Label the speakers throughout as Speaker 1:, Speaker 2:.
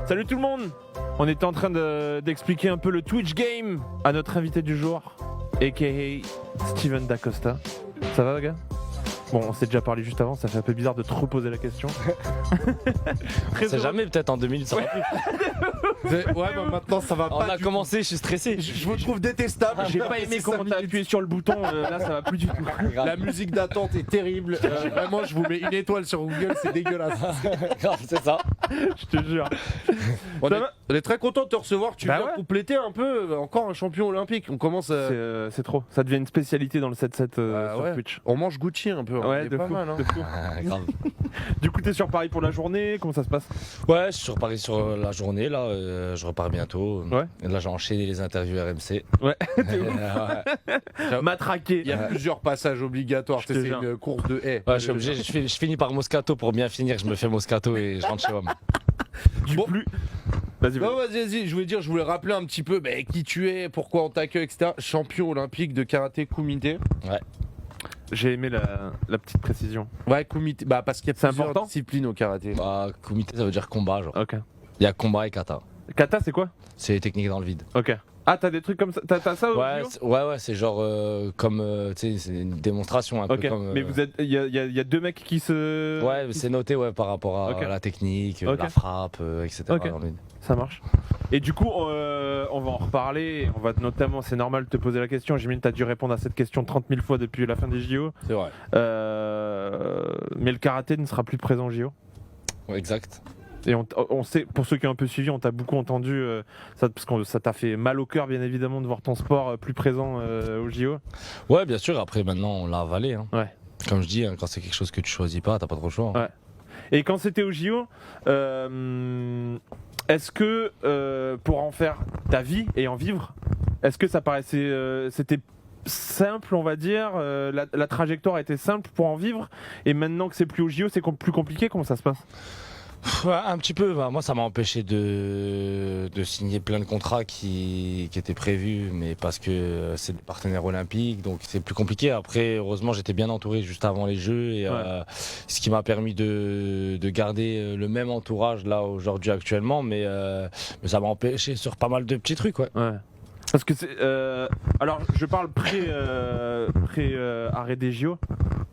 Speaker 1: Salut tout le monde. On était en train d'expliquer un peu le Twitch game à notre invité du jour, a.k.a. Steven Dacosta. Ça va, gars? Bon, on s'est déjà parlé juste avant, ça fait un peu bizarre de te reposer la question.
Speaker 2: C'est jamais, peut-être en 2 minutes, ça va plus.
Speaker 3: Ouais, bah maintenant ça va
Speaker 2: On
Speaker 3: pas.
Speaker 2: a commencé, je suis stressé.
Speaker 3: Je vous trouve détestable.
Speaker 1: J'ai pas aimé comment t'as appuyé sur le bouton, là ça va plus du tout.
Speaker 3: La musique d'attente est terrible. Vraiment, je vous mets une étoile sur Google, c'est dégueulasse.
Speaker 2: C'est ça.
Speaker 1: Je te jure.
Speaker 3: On
Speaker 1: Ça
Speaker 3: est,
Speaker 1: va
Speaker 3: on est très content de te recevoir. Tu
Speaker 1: Bah
Speaker 3: viens
Speaker 1: ouais.
Speaker 3: compléter un peu, encore un champion olympique. On commence à.
Speaker 1: C'est trop. Ça devient une spécialité dans le 7-7 sur
Speaker 3: ouais.
Speaker 1: Twitch.
Speaker 3: On mange Gucci un peu.
Speaker 1: Ouais,
Speaker 3: c'est
Speaker 1: de
Speaker 3: pas
Speaker 1: fou,
Speaker 3: mal. Hein.
Speaker 1: de fou.
Speaker 2: Grave.
Speaker 1: Du coup, t'es sur Paris pour la journée, comment ça se passe?
Speaker 2: Ouais, je suis reparti sur la journée, là. Je repars bientôt.
Speaker 1: Ouais.
Speaker 2: Et là, j'ai enchaîné les interviews RMC.
Speaker 1: Ouais.
Speaker 2: Ouais,
Speaker 1: Matraqué.
Speaker 3: Il y a plusieurs passages obligatoires.
Speaker 1: Je te
Speaker 3: C'est
Speaker 1: jure.
Speaker 3: une course de haies.
Speaker 2: je suis obligé. Je finis par Moscato pour bien finir. Je me fais Moscato et je rentre chez moi.
Speaker 1: Du
Speaker 3: Bon.
Speaker 1: plus. Vas-y,
Speaker 3: Non, vas-y, je voulais rappeler un petit peu qui tu es, pourquoi on t'accueille, etc. Champion olympique de karaté kumite.
Speaker 1: J'ai aimé la petite précision.
Speaker 3: Ouais, kumite, bah parce qu'il y a
Speaker 1: C'est
Speaker 3: plusieurs
Speaker 1: important
Speaker 3: disciplines au karaté.
Speaker 2: Bah, kumite, ça veut dire combat, genre.
Speaker 1: Ok.
Speaker 2: Il y a combat et kata.
Speaker 1: Kata, c'est quoi?
Speaker 2: C'est les techniques dans le vide.
Speaker 1: Ok. Ah, t'as des trucs comme ça? T'as ça au
Speaker 2: Ouais,
Speaker 1: JO?
Speaker 2: ouais, c'est genre comme, tu sais, c'est une démonstration un
Speaker 1: Ok.
Speaker 2: peu comme.
Speaker 1: Mais vous êtes, il y a deux mecs qui se.
Speaker 2: Ouais, c'est noté par rapport à
Speaker 1: Ok.
Speaker 2: la technique,
Speaker 1: Ok.
Speaker 2: la frappe, etc.
Speaker 1: Ok.
Speaker 2: dans le vide.
Speaker 1: Ça marche. Et du coup, on va en reparler. On va notamment, c'est normal de te poser la question. J'imagine que tu as dû répondre à cette question 30 000 fois depuis la fin des JO.
Speaker 3: C'est vrai.
Speaker 1: Mais le karaté ne sera plus présent aux JO.
Speaker 2: Ouais, exact.
Speaker 1: Et on sait, pour ceux qui ont un peu suivi, on t'a beaucoup entendu, ça, parce que ça t'a fait mal au cœur, bien évidemment, de voir ton sport plus présent aux JO.
Speaker 2: Ouais, bien sûr. Après, maintenant, on l'a avalé. Hein.
Speaker 1: Ouais.
Speaker 2: Comme je dis, hein, quand c'est quelque chose que tu choisis pas, t'as pas trop le choix. Hein.
Speaker 1: Ouais. Et quand c'était aux JO, est-ce que pour en faire ta vie et en vivre, est-ce que ça paraissait, c'était simple, on va dire, la trajectoire était simple pour en vivre, et maintenant que c'est plus aux JO, c'est plus compliqué? Comment ça se passe?
Speaker 2: Ouais, un petit peu. Bah, moi, ça m'a empêché de signer plein de contrats qui étaient prévus, mais parce que c'est des partenaires olympiques, donc c'est plus compliqué. Après, heureusement, j'étais bien entouré juste avant les Jeux, et ce qui m'a permis de garder le même entourage là aujourd'hui actuellement, mais ça m'a empêché sur pas mal de petits trucs, ouais.
Speaker 1: Ouais. Parce que c'est. Alors, je parle arrêt des JO.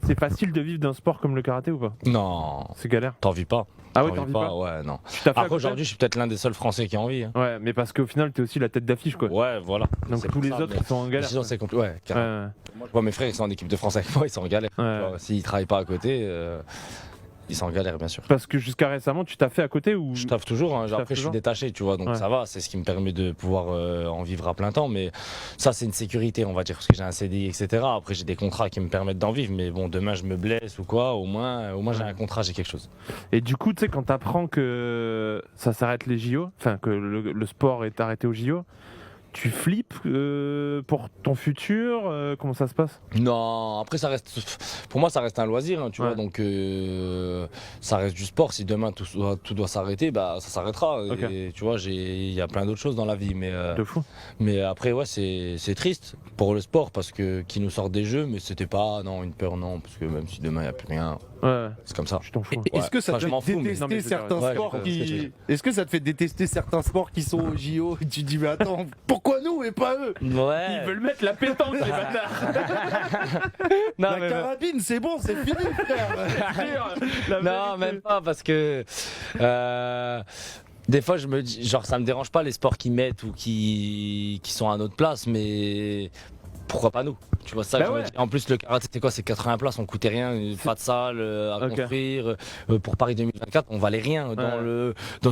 Speaker 1: C'est facile de vivre d'un sport comme le karaté ou pas?
Speaker 2: Non,
Speaker 1: C'est galère.
Speaker 2: t'en vis pas.
Speaker 1: Ah ouais, t'en vis pas?
Speaker 2: Ouais, non.
Speaker 1: Tu t'as fait à
Speaker 2: Après,
Speaker 1: côté
Speaker 2: aujourd'hui, je suis peut-être l'un des seuls Français qui en vit. Hein.
Speaker 1: Ouais, mais parce qu'au final, t'es aussi la tête d'affiche, quoi.
Speaker 2: Ouais, voilà.
Speaker 1: Donc
Speaker 2: C'est
Speaker 1: tous
Speaker 2: pour
Speaker 1: les
Speaker 2: ça,
Speaker 1: autres,
Speaker 2: mais-
Speaker 1: ils sont en galère.
Speaker 2: Sinon, c'est compliqué. Ouais, carrément.
Speaker 1: Ouais.
Speaker 2: Moi, je vois mes frères, ils sont en équipe de France avec moi, ils sont en galère.
Speaker 1: Ouais.
Speaker 2: Tu vois, s'ils travaillent pas à côté, ils sont en galère, bien sûr.
Speaker 1: Parce que jusqu'à récemment, tu t'as fait à côté ou?
Speaker 2: Je taffe toujours, hein.
Speaker 1: Tu taffes
Speaker 2: Après je suis
Speaker 1: toujours
Speaker 2: détaché, tu vois, donc
Speaker 1: Ouais.
Speaker 2: ça va, c'est ce qui me permet de pouvoir en vivre à plein temps, mais ça c'est une sécurité, on va dire, parce que j'ai un CDI, etc. Après j'ai des contrats qui me permettent d'en vivre, mais bon, demain je me blesse ou quoi, au moins j'ai un contrat, j'ai quelque chose.
Speaker 1: Et du coup, tu sais, quand t'apprends que ça s'arrête les JO, enfin que le sport est arrêté aux JO, tu flippes pour ton futur? Comment ça se passe?
Speaker 2: Non, après ça reste, pour moi ça reste un loisir, hein, tu
Speaker 1: Ouais.
Speaker 2: vois, donc ça reste du sport, si demain tout doit s'arrêter, bah ça s'arrêtera,
Speaker 1: Ok.
Speaker 2: et tu vois, il y a plein d'autres choses dans la vie,
Speaker 1: De fou.
Speaker 2: mais après ouais, c'est triste pour le sport, parce que qui nous sort des jeux, mais c'était pas, non, une peur, non, parce que même si demain il n'y a plus rien,
Speaker 1: Ouais,
Speaker 2: c'est comme ça.
Speaker 1: je t'en fous.
Speaker 3: Est-ce que ça
Speaker 2: Enfin,
Speaker 3: te
Speaker 2: je m'en
Speaker 3: fait
Speaker 2: fous, mais-
Speaker 3: détester
Speaker 1: Non, mais je veux dire,
Speaker 3: certains
Speaker 2: ouais,
Speaker 3: sports
Speaker 2: je comprends ce que tu veux
Speaker 3: qui.
Speaker 2: dire.
Speaker 3: Est-ce que ça te fait détester certains sports qui sont au JO et tu te dis mais attends, pourquoi nous et pas eux?
Speaker 2: Ouais.
Speaker 1: Ils veulent mettre la pétanque, les bâtards.
Speaker 2: Non,
Speaker 3: La
Speaker 2: mais
Speaker 3: carabine, c'est bon, c'est fini, frère.
Speaker 2: non, même pas, parce que des fois je me dis, genre ça me dérange pas les sports qui mettent ou qui sont à notre place, mais pourquoi pas nous? Tu vois ça,
Speaker 1: Bah
Speaker 2: je me
Speaker 1: ouais.
Speaker 2: dis. En plus le karaté c'est quoi? C'est 80 places, on coûtait rien, pas de salle à
Speaker 1: Ok.
Speaker 2: construire. Pour Paris 2024 on valait rien.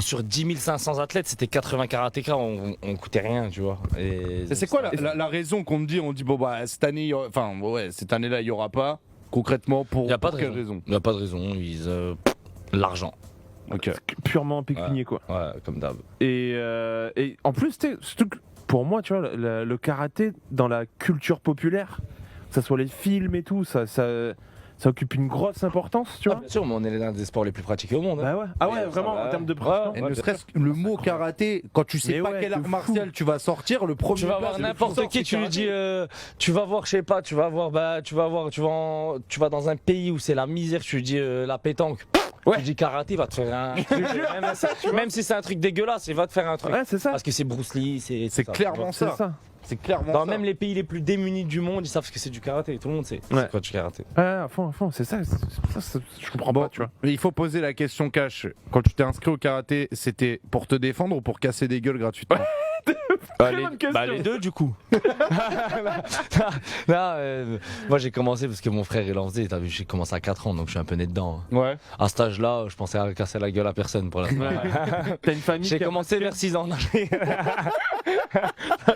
Speaker 2: Sur 10 500 athlètes c'était 80 karatékas, on coûtait rien, tu vois. Et
Speaker 3: C'est quoi la raison qu'on me dit? On dit bon bah cette année, enfin ouais, cette année-là il y aura pas. Concrètement pour,
Speaker 2: Y a pas
Speaker 3: pour
Speaker 2: de
Speaker 3: quelle
Speaker 2: raison.
Speaker 3: raison?
Speaker 2: Il n'y a pas de raison, l'argent.
Speaker 3: Ok.
Speaker 1: Purement pécunier, quoi.
Speaker 2: Ouais, comme d'hab.
Speaker 1: Et en plus, surtout que pour moi, tu vois, le karaté dans la culture populaire, que ce soit les films et tout, ça occupe une grosse importance, tu
Speaker 2: Ah,
Speaker 1: vois.
Speaker 2: bien sûr, mais on est l'un des sports les plus pratiqués au monde. Hein.
Speaker 1: Bah ouais. Ah ouais,
Speaker 2: Ouais,
Speaker 1: vraiment,
Speaker 2: ça va.
Speaker 1: en termes de
Speaker 2: Ouais,
Speaker 1: précision.
Speaker 3: Et
Speaker 2: ouais,
Speaker 3: ne
Speaker 2: bien
Speaker 3: serait-ce que le mot karaté, quand tu sais
Speaker 1: Mais
Speaker 3: pas
Speaker 1: ouais,
Speaker 3: quel
Speaker 1: de
Speaker 3: art
Speaker 1: fou.
Speaker 3: martial tu vas sortir, le premier
Speaker 2: Tu vas
Speaker 3: plat,
Speaker 2: voir
Speaker 3: c'est le
Speaker 2: n'importe
Speaker 3: plus
Speaker 2: qui,
Speaker 3: fort,
Speaker 2: tu lui
Speaker 3: c'est
Speaker 2: dis,
Speaker 3: karaté.
Speaker 2: tu vas voir, je sais pas, tu vas dans un pays où c'est la misère, tu lui dis la pétanque.
Speaker 1: Ouais.
Speaker 2: Tu dis karaté, va te faire un truc. Même si c'est un truc dégueulasse, il va te faire un truc.
Speaker 1: Ouais, c'est ça.
Speaker 2: Parce que c'est Bruce Lee,
Speaker 3: C'est
Speaker 2: ça,
Speaker 3: clairement
Speaker 1: C'est
Speaker 3: ça.
Speaker 1: ça.
Speaker 3: C'est clairement
Speaker 2: Dans
Speaker 3: ça.
Speaker 2: même les pays les plus démunis du monde, ils savent ce que c'est du karaté. Tout le monde sait
Speaker 1: Ouais.
Speaker 2: c'est quoi du karaté.
Speaker 1: Ouais, à fond, c'est ça. Je comprends pas, tu vois.
Speaker 3: Mais il faut poser la question cash. Quand tu t'es inscrit au karaté, c'était pour te défendre ou pour casser des gueules gratuitement?
Speaker 1: Très bonne question.
Speaker 2: Les deux du coup. Moi j'ai commencé parce que mon frère il en faisait. T'as vu, j'ai commencé à 4 ans donc je suis un peu né dedans.
Speaker 3: Ouais.
Speaker 2: À cet âge-là, je pensais à casser la gueule à personne pour l'instant.
Speaker 1: T'as une famille
Speaker 2: J'ai
Speaker 1: qui a-
Speaker 2: commencé vers 6 ans.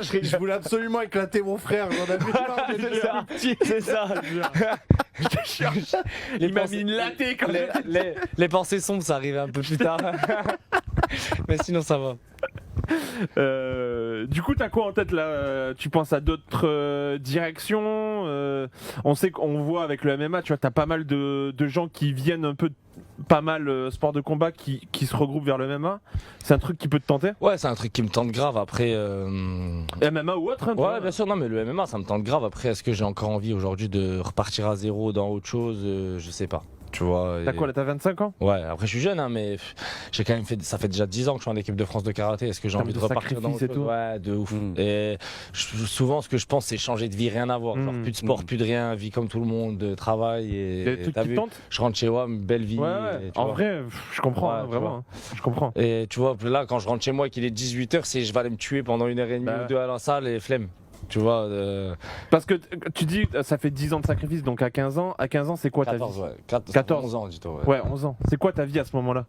Speaker 3: Je voulais absolument éclater mon frère. J'en avais marre de
Speaker 2: C'est ça. C'est ça.
Speaker 1: Il m'a mis une latée quand même.
Speaker 2: Les pensées sombres, ça arrivait un peu plus tard. Mais sinon, ça va.
Speaker 1: Du coup, t'as quoi en tête là? Tu penses à d'autres directions? On sait qu'on voit avec le MMA, tu vois, t'as pas mal de gens qui viennent un peu pas mal sport de combat qui se regroupent vers le MMA. C'est un truc qui peut te tenter?
Speaker 2: Ouais, c'est un truc qui me tente grave. Après.
Speaker 1: MMA ou autre? Hein, tu
Speaker 2: Ouais,
Speaker 1: vois.
Speaker 2: bien sûr, non, mais le MMA, ça me tente grave. Après, est-ce que j'ai encore envie aujourd'hui de repartir à zéro dans autre chose? Je sais pas. Tu vois.
Speaker 1: T'as quoi là? T'as 25 ans?
Speaker 2: Ouais, après je suis jeune, hein, mais j'ai quand même fait. Ça fait déjà 10 ans que je suis en équipe de France de karaté. Est-ce que j'ai
Speaker 1: T'as
Speaker 2: envie
Speaker 1: fait
Speaker 2: de
Speaker 1: des
Speaker 2: repartir dans autre
Speaker 1: sacrifices et
Speaker 2: chose?
Speaker 1: tout.
Speaker 2: Ouais, de ouf.
Speaker 3: Mm.
Speaker 2: Et souvent, ce que je pense, c'est changer de vie, rien à voir. Genre, plus de sport, plus de rien, vie comme tout le monde, de travail.
Speaker 1: Il y a
Speaker 2: Et
Speaker 1: des trucs
Speaker 2: t'as
Speaker 1: qui te
Speaker 2: vu,
Speaker 1: tentent?
Speaker 2: je rentre chez moi, une belle vie.
Speaker 1: Ouais,
Speaker 2: et
Speaker 1: ouais.
Speaker 2: tu
Speaker 1: En
Speaker 2: vois.
Speaker 1: vrai, je comprends,
Speaker 2: Ouais,
Speaker 1: hein,
Speaker 2: tu
Speaker 1: vraiment.
Speaker 2: vois.
Speaker 1: Hein. Je comprends.
Speaker 2: Et tu vois, là, quand je rentre chez moi et qu'il est 18h, c'est je vais aller me tuer pendant 1h30
Speaker 1: Bah
Speaker 2: ou 2 à la salle et flemme. Tu vois,
Speaker 1: Parce que tu dis, ça fait 10 ans de sacrifice, donc à 15 ans, c'est quoi ta
Speaker 2: 14,
Speaker 1: vie?
Speaker 2: ouais.
Speaker 1: 14.
Speaker 2: 11 ans, dis-toi.
Speaker 1: Ouais, 11 ans. C'est quoi ta vie à ce moment-là?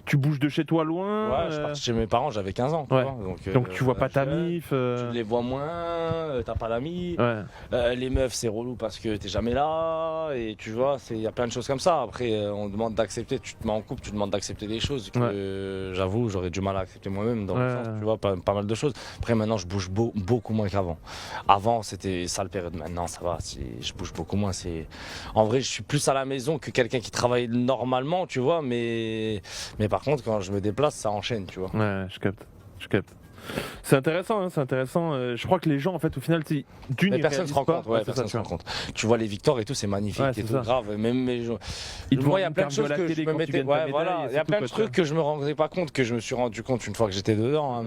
Speaker 1: Tu bouges de chez toi loin?
Speaker 2: Ouais, je suis parti chez mes parents, j'avais 15 ans. Tu
Speaker 1: Ouais.
Speaker 2: vois,
Speaker 1: Donc tu vois pas ta
Speaker 2: jeune,
Speaker 1: mif?
Speaker 2: Tu les vois moins, t'as pas d'amis.
Speaker 1: Ouais.
Speaker 2: Les meufs, c'est relou parce que t'es jamais là. Et tu vois, il y a plein de choses comme ça. Après, on demande d'accepter. Tu te mets en couple, tu demandes d'accepter des choses que j'avoue, j'aurais du mal à accepter moi-même. Dans le sens, tu vois, pas mal de choses. Après, maintenant, je bouge beaucoup moins qu'avant. Avant, c'était ça le période. Maintenant, ça va. Je bouge beaucoup moins. En vrai, je suis plus à la maison que quelqu'un qui travaille normalement, tu vois. Mais par contre, quand je me déplace, ça enchaîne, tu vois.
Speaker 1: Ouais, je capte. C'est intéressant, hein, c'est intéressant. Je crois que les gens, en fait, au final,
Speaker 2: Mais personne se rend compte, personne se rend compte. Tu vois les victoires et tout, c'est magnifique
Speaker 1: Ouais,
Speaker 2: et
Speaker 1: c'est
Speaker 2: tout,
Speaker 1: ça.
Speaker 2: grave. Même
Speaker 1: ils te
Speaker 2: moi,
Speaker 1: voient
Speaker 2: il y a
Speaker 1: une
Speaker 2: plein de
Speaker 1: carte
Speaker 2: choses
Speaker 1: la
Speaker 2: que je
Speaker 1: télé
Speaker 2: me
Speaker 1: quand tu
Speaker 2: mettais.
Speaker 1: gagnes ta
Speaker 2: Ouais,
Speaker 1: médaille
Speaker 2: voilà.
Speaker 1: et
Speaker 2: Il y a
Speaker 1: c'est
Speaker 2: plein
Speaker 1: tout,
Speaker 2: de
Speaker 1: quoi,
Speaker 2: trucs que je me rendais pas compte, que je me suis rendu compte une fois que j'étais dedans. Hein,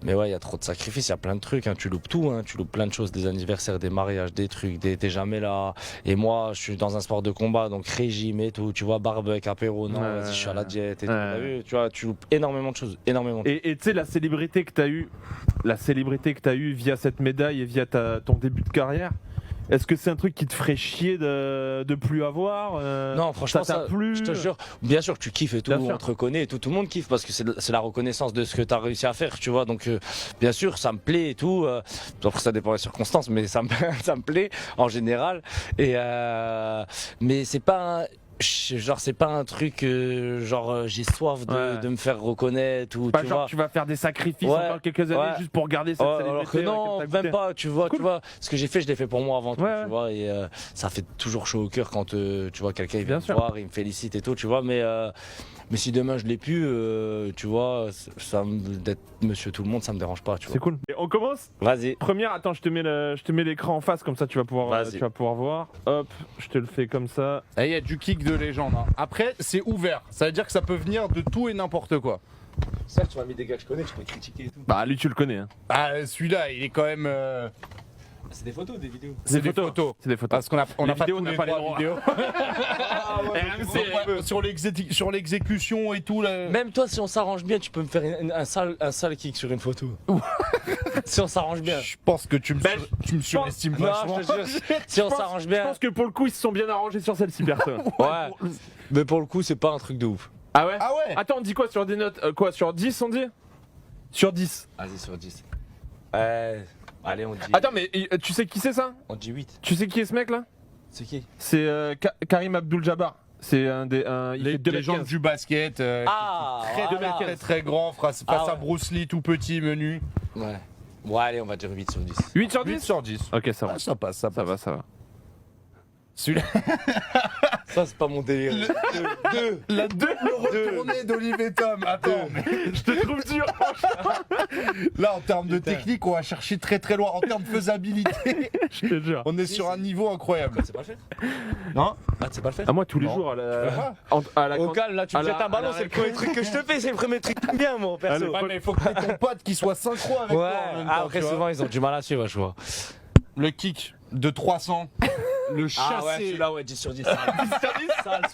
Speaker 2: mais ouais, il y a trop de sacrifices, il y a plein de trucs. Hein, tu loupes tout, hein, tu loupes plein de choses, des anniversaires, des mariages, des trucs, t'es jamais là. Et moi, je suis dans un sport de combat, donc régime et tout. Tu vois, barbecue, apéro, non, vas-y, je suis à la diète et tout. T'as vu, tu vois, tu loupes énormément de choses, énormément.
Speaker 1: Et tu sais, la célébrité que tu as eue via cette médaille et via ton début de carrière, est-ce que c'est un truc qui te ferait chier de plus avoir?
Speaker 2: Non, franchement,
Speaker 1: ça t'a plu?
Speaker 2: je te jure, bien sûr que tu kiffes et tout,
Speaker 1: Bien sûr.
Speaker 2: on te reconnaît et tout le monde kiffe parce que c'est la reconnaissance de ce que tu as réussi à faire, tu vois. Donc, bien sûr, ça me plaît et tout. Après, ça dépend des circonstances, mais ça me plaît en général. Mais c'est pas. Genre, c'est pas un truc j'ai soif de me faire reconnaître ou
Speaker 1: Pas
Speaker 2: tu
Speaker 1: genre
Speaker 2: vois.
Speaker 1: tu vas faire des sacrifices
Speaker 2: Ouais,
Speaker 1: encore quelques années juste pour garder cette célébrité.
Speaker 2: Alors que non,
Speaker 1: laquelle t'as
Speaker 2: même
Speaker 1: goûté.
Speaker 2: pas, tu vois, ce que j'ai fait, je l'ai fait pour moi avant tout,
Speaker 1: Ouais,
Speaker 2: tu vois, et ça fait toujours chaud au cœur quand tu vois quelqu'un il vient
Speaker 1: Bien
Speaker 2: me
Speaker 1: sûr.
Speaker 2: voir, il me félicite et tout, tu vois, mais si demain je l'ai pu, tu vois, d'être monsieur tout le monde, ça me dérange pas, tu vois.
Speaker 1: C'est cool. Et on commence.
Speaker 2: Vas-y.
Speaker 1: Première, attends, je te mets l'écran en face comme ça tu vas pouvoir voir. Hop, je te le fais comme ça.
Speaker 3: Il y a du kick de légende. Hein. Après, c'est ouvert. Ça veut dire que ça peut venir de tout et n'importe quoi.
Speaker 2: Ça, tu m'as mis des gars que je connais, tu peux critiquer et tout.
Speaker 1: Bah lui tu le connais. Hein.
Speaker 3: Ah, celui-là, il est quand même.
Speaker 2: C'est des photos, des vidéos.
Speaker 3: C'est des photos.
Speaker 1: C'est des photos.
Speaker 3: Parce qu'on a
Speaker 1: Les
Speaker 3: pas
Speaker 1: vidéos,
Speaker 3: tous
Speaker 1: on n'a
Speaker 3: les
Speaker 1: pas les
Speaker 3: droits
Speaker 1: droits.
Speaker 3: vidéo.
Speaker 1: RMC.
Speaker 3: Sur l'exécution et tout. Là.
Speaker 2: Même toi, si on s'arrange bien, tu peux me faire un sale kick sur une photo. Si on s'arrange bien.
Speaker 3: Je pense que tu me surestimes
Speaker 2: Non,
Speaker 3: vachement.
Speaker 2: je te jure, si on s'arrange
Speaker 1: Je
Speaker 2: bien.
Speaker 1: pense que pour le coup ils se sont bien arrangés sur celle-ci personne.
Speaker 2: Ouais, mais pour le coup, c'est pas un truc de ouf.
Speaker 1: Ah ouais?
Speaker 3: Ah ouais.
Speaker 1: Attends, on dit quoi sur des notes? Quoi, sur 10 on dit? Sur 10.
Speaker 2: Vas-y, sur 10. Allez, on dit.
Speaker 1: Attends, mais tu sais qui c'est ça?
Speaker 2: On dit 8.
Speaker 1: Tu sais qui est ce mec là?
Speaker 2: C'est qui?
Speaker 1: C'est Karim Abdul-Jabbar. C'est il fait 2
Speaker 3: Les gens
Speaker 1: mètres
Speaker 3: du basket. Très grand, face à Bruce Lee tout petit, menu.
Speaker 2: Ouais. Bon, allez, on va dire 8 sur 10.
Speaker 1: 8 sur
Speaker 3: 8
Speaker 1: 10?
Speaker 3: sur 10.
Speaker 1: Ok, ça va.
Speaker 3: Ah, ça passe, ça
Speaker 1: Ça va.
Speaker 3: Celui-là,
Speaker 2: Ça, c'est pas mon délire.
Speaker 3: la double retournée d'Olivier Tom. Attends, mais
Speaker 1: Je te trouve dur.
Speaker 3: là, en termes de technique, on va chercher très très loin. En termes de faisabilité,
Speaker 1: Je te jure.
Speaker 3: on est sur un niveau incroyable.
Speaker 2: C'est pas le faire.
Speaker 3: Non.
Speaker 2: Ah, c'est pas le faire.
Speaker 1: Ah, moi, tous les
Speaker 3: Non.
Speaker 1: jours, à la.
Speaker 2: Au calme, là, tu me
Speaker 1: à
Speaker 2: jettes
Speaker 1: la-
Speaker 2: un ballon,
Speaker 1: à la
Speaker 2: c'est le premier truc que je te fais, c'est le premier truc qui me vient, moi, perso.
Speaker 1: Allez,
Speaker 3: Ouais, mais il faut que t'aies ton pote qui soit synchro avec
Speaker 2: Ouais,
Speaker 3: toi en même temps,
Speaker 2: après,
Speaker 3: tu vois.
Speaker 2: souvent, ils ont du mal à suivre, je vois.
Speaker 3: Le kick de 300, le chassé.
Speaker 2: celui-là, ouais, 10 sur 10. Sale,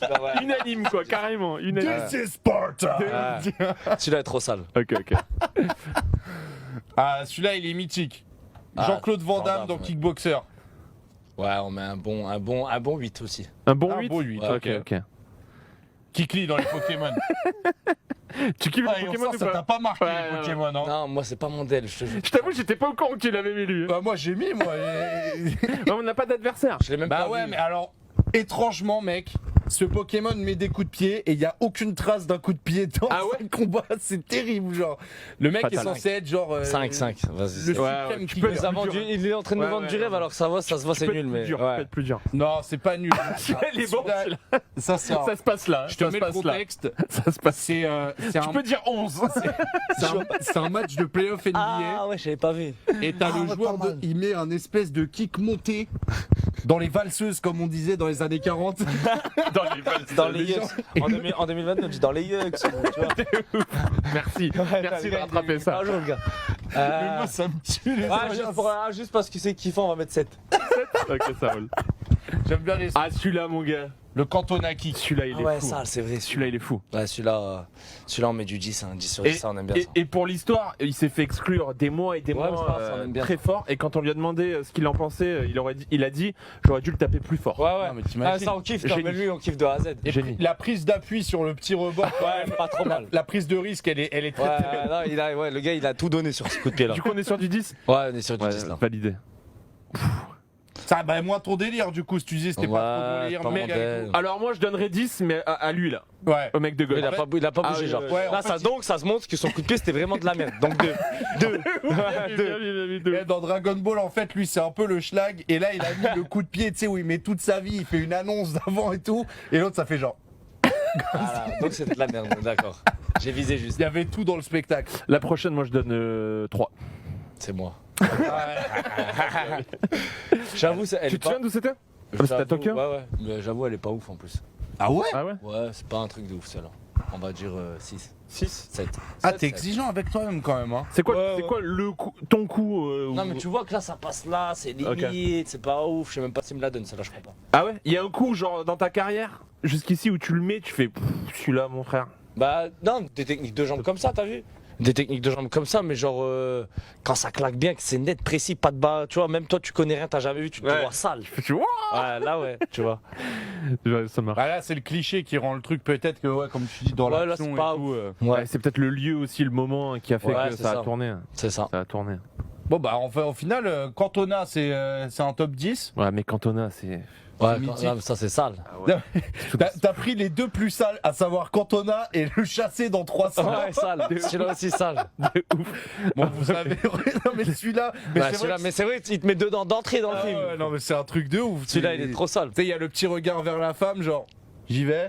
Speaker 2: celui-là, ouais.
Speaker 1: Unanime, quoi, carrément. Unanime.
Speaker 3: This is Sparta.
Speaker 2: Ouais. Celui-là est trop sale.
Speaker 1: Ok, ok.
Speaker 3: Ah, celui-là, il est mythique.
Speaker 2: Ah,
Speaker 3: Jean-Claude Van
Speaker 2: Van
Speaker 3: Damme
Speaker 2: Damme,
Speaker 3: dans
Speaker 2: ouais.
Speaker 3: Kickboxer.
Speaker 2: Ouais, on met un bon 8 aussi.
Speaker 1: Un bon
Speaker 3: Un
Speaker 1: 8
Speaker 3: beau 8,
Speaker 1: Ok, ok.
Speaker 3: Kikli dans les Pokémon.
Speaker 1: Tu kiffes
Speaker 3: Ah,
Speaker 1: le
Speaker 3: et
Speaker 1: Pokémon
Speaker 3: ça,
Speaker 1: ou
Speaker 3: ça t'a
Speaker 1: pas
Speaker 3: pas marqué
Speaker 1: Ouais,
Speaker 3: les Pokémon, non?
Speaker 2: Non, moi, c'est pas mon del, je te jure.
Speaker 1: Je t'avoue, j'étais pas au courant que tu l'avais mis lui.
Speaker 3: Bah, moi, j'ai mis, moi.
Speaker 1: Bah, on n'a pas d'adversaire.
Speaker 2: Je l'ai même
Speaker 3: Bah
Speaker 2: pas
Speaker 3: ouais,
Speaker 2: vu.
Speaker 3: mais alors, étrangement, mec, ce Pokémon met des coups de pied et il y a aucune trace d'un coup de pied dans
Speaker 1: Ah ouais
Speaker 3: le combat. C'est terrible, genre. Le mec
Speaker 1: Fatal.
Speaker 3: est censé être genre.
Speaker 2: 5, vas-y.
Speaker 3: Le
Speaker 2: c'est-
Speaker 1: Ouais,
Speaker 3: suprême
Speaker 1: tu
Speaker 3: qui
Speaker 1: peux
Speaker 3: meurt.
Speaker 1: être plus dur.
Speaker 2: Il est en train de
Speaker 1: Ouais,
Speaker 2: nous vendre
Speaker 1: ouais,
Speaker 2: du rêve
Speaker 1: ouais.
Speaker 2: alors que ça se voit, c'est
Speaker 1: Peut
Speaker 2: nul,
Speaker 1: être
Speaker 2: mais.
Speaker 1: plus dur,
Speaker 2: ouais.
Speaker 1: peut être plus dur.
Speaker 3: Non, c'est pas nul.
Speaker 1: Il est bon, celui-là.
Speaker 3: Ça, c'est un-
Speaker 1: Ça se passe là.
Speaker 3: Je te
Speaker 1: ça
Speaker 3: mets
Speaker 1: se
Speaker 3: le
Speaker 1: passe là.
Speaker 3: contexte.
Speaker 1: Ça se passe.
Speaker 3: C'est
Speaker 1: Tu peux dire 11.
Speaker 3: c'est un match de playoff NBA.
Speaker 2: Ah ouais, je l'avais pas vu.
Speaker 3: Et t'as le
Speaker 2: ouais,
Speaker 3: joueur,
Speaker 2: pas mal.
Speaker 3: il met un espèce de kick monté dans les valseuses, comme on disait dans les années 40.
Speaker 1: Dans les valses.
Speaker 2: Dans les Yucks. En 2022, on dit dans les Yucks. Tu vois.
Speaker 1: Merci. Merci de rattraper ça.
Speaker 2: Un jour, le gars.
Speaker 3: Mais moi, ça me tue les
Speaker 2: Juste parce que c'est kiffant, on va mettre 7.
Speaker 1: Ok, ça roule.
Speaker 3: J'aime bien les.
Speaker 1: Ah, celui-là, mon gars.
Speaker 3: Le Cantona kick.
Speaker 1: Celui-là, il est
Speaker 2: Ouais,
Speaker 1: fou.
Speaker 2: ça, c'est vrai.
Speaker 1: Celui-là, il est fou.
Speaker 2: Ouais, celui-là, on met du 10, hein, 10 sur
Speaker 1: Et,
Speaker 2: 10, ça, on aime bien
Speaker 1: et-
Speaker 2: ça.
Speaker 1: et pour l'histoire, il s'est fait exclure des mois et des
Speaker 2: Ouais, mais c'est
Speaker 1: mois
Speaker 2: pas grave, ça, on aime bien
Speaker 1: très
Speaker 2: ça.
Speaker 1: fort. Et quand on lui a demandé ce qu'il en pensait, il a dit j'aurais dû le taper plus fort.
Speaker 2: Ouais,
Speaker 3: Non, mais t'imagines.
Speaker 2: ça, on kiffe, non,
Speaker 1: Génie.
Speaker 2: mais lui, on kiffe de A à Z.
Speaker 3: Et
Speaker 1: Génie.
Speaker 3: la prise d'appui sur le petit rebord, quand
Speaker 2: Ouais,
Speaker 3: même,
Speaker 2: pas trop mal.
Speaker 3: la prise de risque, elle est très
Speaker 2: Ouais,
Speaker 3: très
Speaker 2: non, le gars, il a tout donné sur ce coup de pied là.
Speaker 1: Du coup, on est sur du 10.
Speaker 2: Ouais, on est sur du
Speaker 1: Ouais,
Speaker 2: 10 là.
Speaker 1: validé.
Speaker 3: Ça, bah, moins ton délire, du coup, si tu disais c'était pas trop ton
Speaker 2: Ouais,
Speaker 3: délire.
Speaker 2: c'est pas
Speaker 3: mais-
Speaker 2: mon délire.
Speaker 1: Alors, moi, je donnerais 10, mais à lui, là.
Speaker 3: Ouais.
Speaker 1: Au mec de gauche.
Speaker 2: Il a pas
Speaker 1: Ah
Speaker 2: bougé,
Speaker 1: oui,
Speaker 2: genre.
Speaker 3: ouais, en
Speaker 2: Là,
Speaker 3: fait,
Speaker 2: donc, ça se montre que son coup de pied, c'était vraiment de la merde. Donc, 2.
Speaker 3: Et dans Dragon Ball, en fait, lui, c'est un peu le schlag. Et là, il a mis le coup de pied, tu sais, où il met toute sa vie, il fait une annonce d'avant et tout. Et l'autre, ça fait genre.
Speaker 2: Voilà, donc, c'était de la merde, d'accord. J'ai visé juste.
Speaker 3: Il y avait tout dans le spectacle.
Speaker 1: La prochaine, moi, je donne 3.
Speaker 2: C'est moi. J'avoue, elle
Speaker 1: Tu
Speaker 2: est
Speaker 1: te souviens
Speaker 2: pas.
Speaker 1: d'où c'était c'était à
Speaker 2: J'avoue,
Speaker 1: Tokyo
Speaker 2: Ouais, mais j'avoue, elle est pas ouf en plus.
Speaker 3: Ah ouais?
Speaker 1: Ah ouais
Speaker 2: Ouais, c'est pas un truc de ouf celle-là. On va dire 6.
Speaker 1: 6.
Speaker 2: 7.
Speaker 3: Ah, t'es exigeant avec toi-même quand même, hein.
Speaker 1: C'est quoi,
Speaker 2: Ouais,
Speaker 1: c'est
Speaker 2: ouais.
Speaker 1: quoi ton coup
Speaker 2: Non, mais tu vois que là, ça passe là, c'est limite, c'est pas ouf. Je sais même pas si me la donne, celle-là, je crois pas.
Speaker 1: Ah ouais. Il y a un coup, genre, dans ta carrière, jusqu'ici, où tu le mets, tu fais celui-là, mon frère.
Speaker 2: Bah, non, des techniques de jambes comme ça, t'as vu? Des techniques de jambes comme ça, mais genre, quand ça claque bien, que c'est net, précis, pas de bas, tu vois, même toi, tu connais rien, t'as jamais vu, tu te
Speaker 1: Ouais.
Speaker 2: vois sale.
Speaker 1: Tu vois
Speaker 2: Ouais, là, ouais, tu vois.
Speaker 1: Ça marche.
Speaker 3: Bah là, c'est le cliché qui rend le truc peut-être que, ouais, comme tu dis, dans
Speaker 2: Ouais, là,
Speaker 3: l'action
Speaker 2: c'est
Speaker 3: et
Speaker 2: pas
Speaker 3: tout.
Speaker 1: Ouais, c'est peut-être le lieu aussi, le moment qui a fait
Speaker 2: Ouais,
Speaker 1: que
Speaker 2: c'est
Speaker 1: ça a
Speaker 2: ça.
Speaker 1: tourné.
Speaker 2: C'est ça.
Speaker 1: Ça a tourné.
Speaker 3: Bon, bah, enfin, au final, Cantona, c'est un top 10.
Speaker 1: Ouais, mais Cantona, c'est.
Speaker 2: Ouais,
Speaker 3: mythique.
Speaker 2: non, mais ça, c'est sale.
Speaker 3: T'as pris les deux plus sales, à savoir Cantona et le chassé dans 300.
Speaker 2: Ouais, sale. Celui-là aussi sale.
Speaker 3: Bon, vous savez, non, mais celui-là. Mais
Speaker 2: Bah,
Speaker 3: c'est
Speaker 2: celui-là,
Speaker 3: vrai
Speaker 2: mais c'est vrai, il te met dedans d'entrée dans le
Speaker 3: que-
Speaker 2: film.
Speaker 3: Ah ouais, non, mais c'est un truc de ouf.
Speaker 2: Celui-là, il est trop sale.
Speaker 3: Tu sais, il y a le petit regard vers la femme, genre, j'y vais.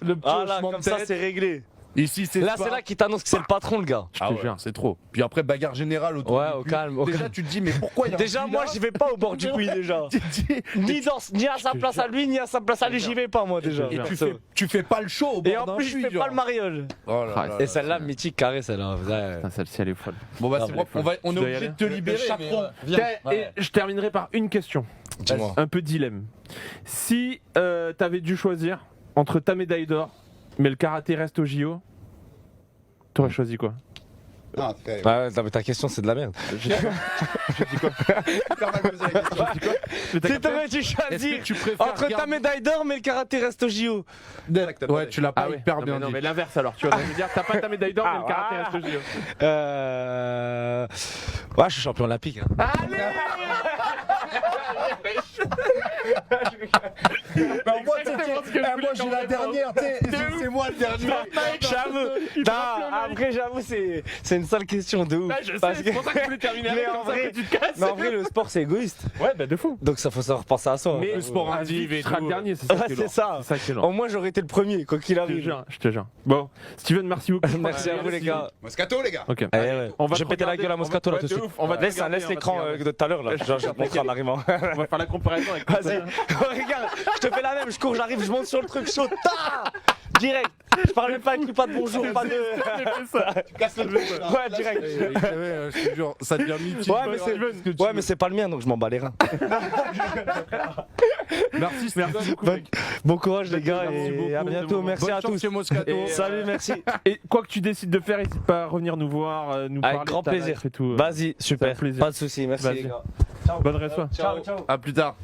Speaker 3: Le petit
Speaker 2: Ah là,
Speaker 3: hochement de
Speaker 2: comme ça,
Speaker 3: tête.
Speaker 2: c'est réglé.
Speaker 3: Ici, c'est
Speaker 2: Là,
Speaker 3: pas-
Speaker 2: c'est là qu'il t'annonce que c'est le patron, le gars.
Speaker 3: Ah
Speaker 1: te
Speaker 3: ouais,
Speaker 1: jure.
Speaker 3: c'est trop. Puis après, bagarre générale autour
Speaker 2: Ouais,
Speaker 3: du
Speaker 2: au
Speaker 3: puits.
Speaker 2: calme, au
Speaker 3: Déjà,
Speaker 2: calme.
Speaker 3: tu te dis, mais pourquoi il y a un
Speaker 2: Déjà,
Speaker 3: puits
Speaker 2: moi,
Speaker 3: là
Speaker 2: j'y vais pas au bord du puits, déjà.
Speaker 3: Tu te dis-
Speaker 2: Ni à sa place à lui, ni à sa place à lui, j'y vais pas, moi, déjà.
Speaker 3: Et
Speaker 2: Perso.
Speaker 3: tu fais pas le show au bord
Speaker 2: Et en
Speaker 3: d'un
Speaker 2: plus, je
Speaker 3: puits,
Speaker 2: fais
Speaker 3: genre.
Speaker 2: pas le mariole.
Speaker 3: Oh là
Speaker 1: Ah,
Speaker 3: là
Speaker 2: Et
Speaker 3: là.
Speaker 2: celle-là, mythique, carré, celle-là. Ouais.
Speaker 1: Putain, celle-ci, elle est folle.
Speaker 3: Bon, bah,
Speaker 2: Non,
Speaker 3: c'est
Speaker 2: mais
Speaker 3: bon, on est
Speaker 1: Tu dois y
Speaker 3: obligé
Speaker 1: aller
Speaker 3: de te libérer. mais,
Speaker 2: chaperon.
Speaker 3: Viens.
Speaker 1: Et je terminerai par une question.
Speaker 2: Dis-moi.
Speaker 1: Un peu dilemme. Si t'avais dû choisir entre ta médaille d'or, mais le karaté reste au JO, t'aurais choisi quoi?
Speaker 3: Ah, très
Speaker 2: Ouais, non, mais ta question, c'est de la merde. Si t'aurais dû
Speaker 3: Est-ce
Speaker 2: choisir
Speaker 3: que tu préfères
Speaker 2: entre ta
Speaker 3: garder-
Speaker 2: médaille d'or, mais le karaté reste au JO.
Speaker 3: Ouais, tu l'as pas hyper
Speaker 1: non,
Speaker 3: bien
Speaker 1: mais non,
Speaker 3: dit.
Speaker 1: mais l'inverse alors, tu vas me dire, t'as pas ta médaille d'or, mais le karaté reste au JO.
Speaker 2: Ouais, je suis champion olympique. Hein.
Speaker 3: Bah, moi, j'ai la dernière, c'est moi le dernier.
Speaker 2: J'avoue, après j'avoue c'est une sale question de ouf.
Speaker 1: Je sais, c'est pour ça que je voulais terminer avec comme ça, après tu te casses.
Speaker 2: Mais en vrai le sport c'est égoïste.
Speaker 1: Ouais, bah de fou.
Speaker 2: Donc ça faut savoir penser à soi.
Speaker 1: Mais
Speaker 3: le sport indiv et
Speaker 1: tu seras
Speaker 3: tout.
Speaker 1: le dernier, c'est ça qui est lourd.
Speaker 2: c'est ça.
Speaker 1: C'est ça qui est lourd.
Speaker 2: Au moins j'aurais été le premier quoi qu'il
Speaker 1: Je te
Speaker 2: arrive.
Speaker 1: jure, je te jure. Bon, Steven, merci beaucoup.
Speaker 2: Merci à vous les gars.
Speaker 3: Moscato, les gars.
Speaker 1: Ok.
Speaker 2: On
Speaker 1: va
Speaker 2: je vais péter la
Speaker 1: regarder,
Speaker 2: gueule à Moscato là tout de suite.
Speaker 1: On va te
Speaker 2: Laisse
Speaker 1: regarder, on va te
Speaker 2: l'écran
Speaker 1: regarder.
Speaker 2: de tout à l'heure là. Genre, je vais te montrer en arrivant.
Speaker 1: On va faire la comparaison avec.
Speaker 2: Vas-y, regarde, je te fais la même, je cours, j'arrive, je monte sur le truc chaud, direct. Je parle même pas, écris pas de bonjour, pas de.
Speaker 3: Tu casses le jeu.
Speaker 2: Ouais, direct.
Speaker 3: Je te jure, ça devient mythique.
Speaker 2: Ouais, mais c'est pas le mien donc je m'en bats les reins.
Speaker 3: Merci,
Speaker 1: Merci beaucoup.
Speaker 2: Bon courage les gars
Speaker 1: Merci
Speaker 2: et
Speaker 1: beaucoup.
Speaker 2: à bientôt, merci à tous.
Speaker 3: Moscato.
Speaker 2: Salut, merci.
Speaker 1: Et quoi que tu décides de faire, n'hésite pas à revenir nous voir, nous parler.
Speaker 2: Avec grand
Speaker 1: de ta
Speaker 2: plaisir.
Speaker 1: life et tout.
Speaker 2: Vas-y, super,
Speaker 1: plaisir.
Speaker 2: pas de soucis, merci
Speaker 1: Vas-y.
Speaker 2: les gars.
Speaker 1: Bonne reste.
Speaker 2: Ciao, ciao.
Speaker 3: À plus tard.